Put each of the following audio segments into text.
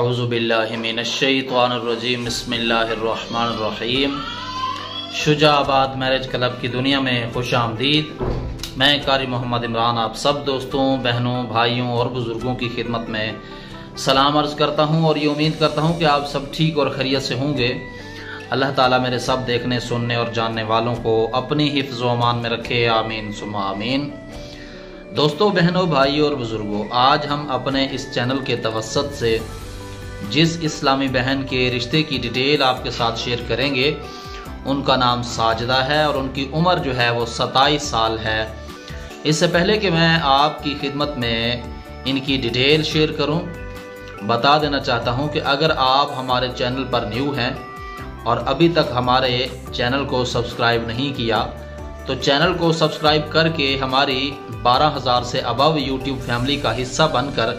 औज़ुबिल्लाहि मिनश्शैतानिर्रजीम बिस्मिल्लाहिर्रहमानिर्रहीम। Shujabad marriage club की दुनिया में खुश आमदीद। मैं कारी मोहम्मद इमरान आप सब दोस्तों, बहनों, भाइयों और बुज़ुर्गों की खिदमत में सलाम अर्ज़ करता हूँ और ये उम्मीद करता हूँ कि आप सब ठीक और खैरियत से होंगे। अल्लाह ताला मेरे सब देखने, सुनने और जानने वालों को अपनी हिफ्ज़ व अमान में रखे, आमीन सुम्मा आमीन। दोस्तों, बहनों, भाइयों और बुज़ुर्गों, आज हम अपने इस चैनल के तवस्सुत से जिस इस्लामी बहन के रिश्ते की डिटेल आपके साथ शेयर करेंगे उनका नाम साजिदा है और उनकी उम्र जो है वो 27 साल है। इससे पहले कि मैं आपकी खिदमत में इनकी डिटेल शेयर करूं, बता देना चाहता हूं कि अगर आप हमारे चैनल पर न्यू हैं और अभी तक हमारे चैनल को सब्सक्राइब नहीं किया तो चैनल को सब्सक्राइब करके हमारी 12,000 से अबव यूट्यूब फैमिली का हिस्सा बनकर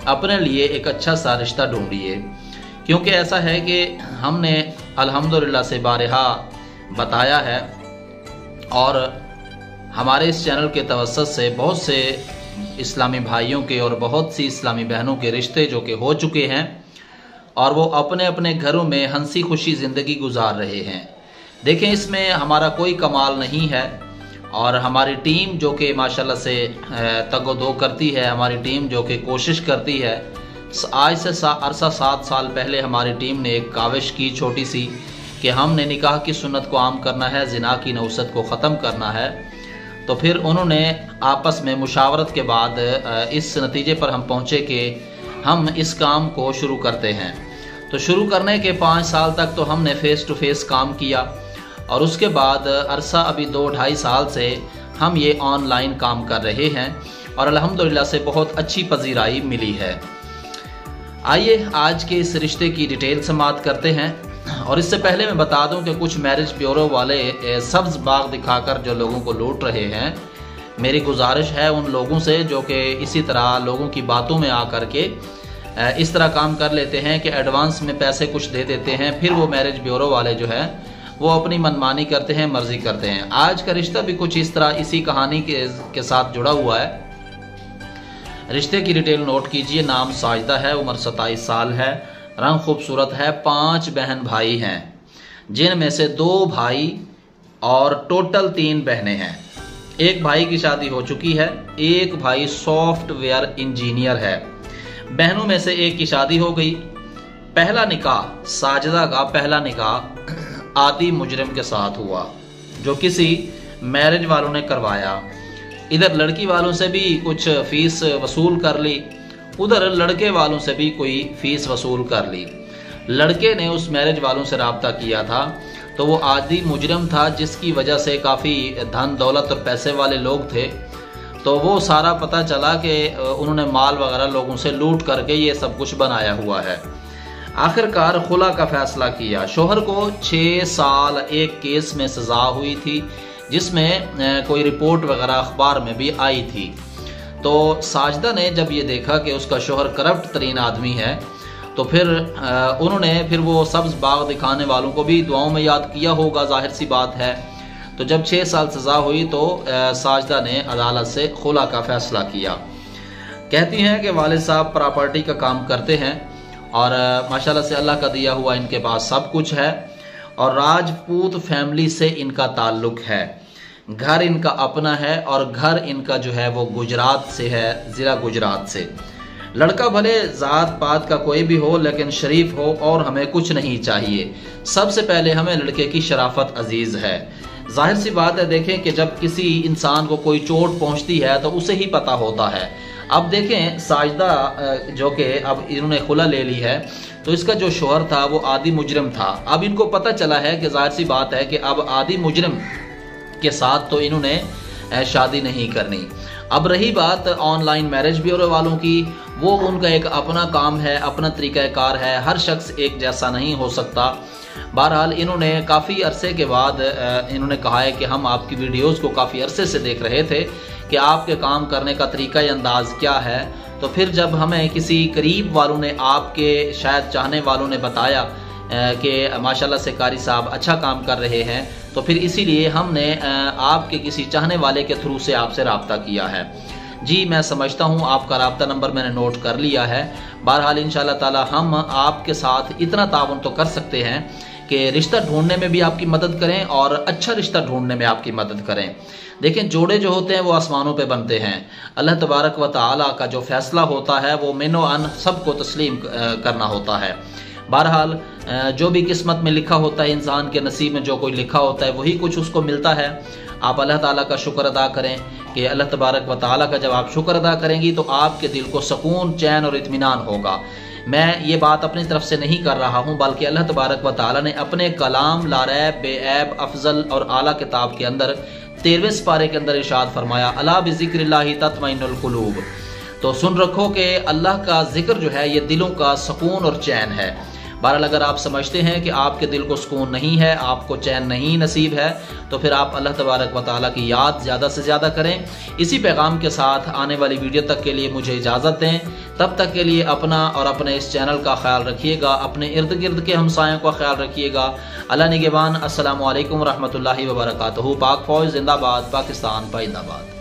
अपने लिए एक अच्छा सा रिश्ता ढूंढिए। क्योंकि ऐसा है कि हमने अल्हम्दुलिल्लाह से बारहा बताया है और हमारे इस चैनल के तवस्सुत से बहुत से इस्लामी भाइयों के और बहुत सी इस्लामी बहनों के रिश्ते जो कि हो चुके हैं और वो अपने अपने घरों में हंसी खुशी ज़िंदगी गुजार रहे हैं। देखें, इसमें हमारा कोई कमाल नहीं है और हमारी टीम जो कि माशाल्लाह से तगोदो करती है, हमारी टीम जो कि कोशिश करती है। आज से अरसा 7 साल पहले हमारी टीम ने एक काविश की छोटी सी कि हमने निकाह की सुन्नत को आम करना है, ज़िना की नौसत को ख़त्म करना है। तो फिर उन्होंने आपस में मुशावरत के बाद इस नतीजे पर हम पहुँचे कि हम इस काम को शुरू करते हैं। तो शुरू करने के 5 साल तक तो हमने फ़ेस टू फेस काम किया और उसके बाद अरसा अभी 2-2.5 साल से हम ये ऑनलाइन काम कर रहे हैं और अल्हम्दुलिल्लाह से बहुत अच्छी पजीराई मिली है। आइए आज के इस रिश्ते की डिटेल समाअत करते हैं और इससे पहले मैं बता दूं कि कुछ मैरिज ब्यूरो वाले सब्ज़ बाग दिखाकर जो लोगों को लूट रहे हैं, मेरी गुजारिश है उन लोगों से जो कि इसी तरह लोगों की बातों में आकर के इस तरह काम कर लेते हैं कि एडवांस में पैसे कुछ दे देते हैं, फिर वो मैरिज ब्यूरो वाले जो है वो अपनी मनमानी करते हैं, मर्जी करते हैं। आज का रिश्ता भी कुछ इस तरह इसी कहानी के साथ जुड़ा हुआ है। रिश्ते की डिटेल नोट कीजिए। नाम साजिदा है, उम्र 27 साल है, रंग खूबसूरत है, 5 बहन भाई हैं जिनमें से 2 भाई और टोटल 3 बहनें हैं। एक भाई की शादी हो चुकी है, एक भाई सॉफ्टवेयर इंजीनियर है। बहनों में से एक की शादी हो गई। पहला निकाह, साजिदा का पहला निकाह आदि मुजरिम के साथ हुआ जो किसी मैरिज वालों ने करवाया। इधर लड़की वालों से भी कुछ फीस वसूल कर ली, उधर लड़के वालों से भी कोई फीस वसूल कर ली। लड़के ने उस मैरिज वालों से रब्ता किया था तो वो आदि मुजरिम था जिसकी वजह से काफ़ी धन दौलत और पैसे वाले लोग थे। तो वो सारा पता चला कि उन्होंने माल वगैरह लोगों से लूट करके ये सब कुछ बनाया हुआ है। आखिरकार खुला का फैसला किया। शोहर को 6 साल एक केस में सज़ा हुई थी जिसमें कोई रिपोर्ट वगैरह अखबार में भी आई थी। तो साजिदा ने जब ये देखा कि उसका शोहर करप्ट तरीन आदमी है तो फिर उन्होंने वो सब्ज़ बाग दिखाने वालों को भी दुआओं में याद किया होगा, जाहिर सी बात है। तो जब 6 साल सज़ा हुई तो साजिदा ने अदालत से खुला का फ़ैसला किया। कहती हैं कि वालिद साहब प्रॉपर्टी का काम करते हैं और माशाल्लाह से अल्लाह का दिया हुआ इनके पास सब कुछ है और राजपूत फैमिली से इनका ताल्लुक़ है। घर इनका अपना है और घर इनका जो है वो गुजरात से है, ज़िला गुजरात से। लड़का भले ज़ात पात का कोई भी हो लेकिन शरीफ हो और हमें कुछ नहीं चाहिए। सबसे पहले हमें लड़के की शराफत अजीज़ है। जाहिर सी बात है, देखें कि जब किसी इंसान को कोई चोट पहुंचती है तो उसे ही पता होता है। अब देखें, साजिदा जो कि अब इन्होंने खुला ले ली है तो इसका जो शोहर था वो आदि मुजरिम था। अब इनको पता चला है कि जाहिर सी बात है कि अब आदि मुजरिम के साथ तो इन्होंने शादी नहीं करनी। अब रही बात ऑनलाइन मैरिज ब्यूरो वालों की, वो उनका एक अपना काम है, अपना तरीक़ाकार है, हर शख्स एक जैसा नहीं हो सकता। बहरहाल इन्होंने काफ़ी अरसे के बाद इन्होंने कहा है कि हम आपकी वीडियोज़ को काफ़ी अरसे से देख रहे थे कि आपके काम करने का तरीका अंदाज़ क्या है। तो फिर जब हमें किसी करीब वालों ने, आपके शायद चाहने वालों ने बताया कि माशाल्लाह से कारी साहब अच्छा काम कर रहे हैं, तो फिर इसीलिए हमने आपके किसी चाहने वाले के थ्रू से आपसे रब्ता किया है। जी मैं समझता हूँ आपका राब्ता नंबर मैंने नोट कर लिया है। बहरहाल इंशाअल्लाह ताला हम आपके साथ इतना ताउन तो कर सकते हैं कि रिश्ता ढूंढने में भी आपकी मदद करें और अच्छा रिश्ता ढूंढने में आपकी मदद करें। देखें, जोड़े जो होते हैं वो आसमानों पे बनते हैं। अल्लाह तबारक व तआला का जो फैसला होता है वो मिनो अन सबको तस्लीम करना होता है। बहरहाल जो भी किस्मत में लिखा होता है, इंसान के नसीब में जो कोई लिखा होता है वही कुछ उसको मिलता है। आप अल्लाह ताला का शुक्र अदा करें कि अल्लाह तबारक व तआला का जब आप शुक्र अदा करेंगी तो आपके दिल को सुकून, चैन और इत्मीनान होगा। मैं ये बात अपनी तरफ से नहीं कर रहा हूँ, बल्कि अल्लाह तबारक व तआला ने अपने कलाम लारैब बेऐब अफजल और आला किताब के अंदर 13वें सिपारे के अंदर इरशाद फरमाया, अला बिज़िक्रिल्लाहि तत्मइन्नुल कुलूब। तो सुन रखो कि अल्लाह का जिक्र जो है ये दिलों का सुकून और चैन है। बहरहाल अगर आप समझते हैं कि आपके दिल को सुकून नहीं है, आपको चैन नहीं नसीब है, तो फिर आप अल्लाह तबारक व तआला की याद ज़्यादा से ज़्यादा करें। इसी पैगाम के साथ आने वाली वीडियो तक के लिए मुझे इजाज़त दें। तब तक के लिए अपना और अपने इस चैनल का ख्याल रखिएगा, अपने इर्द गिर्द के हमसायों का ख्याल रखिएगा। अल्लाह निगहबान। अस्सलामु अलैकुम रहमतुल्लाहि व बरकातहू। पाक फौज जिंदाबाद, पाकिस्तान जिंदाबाद।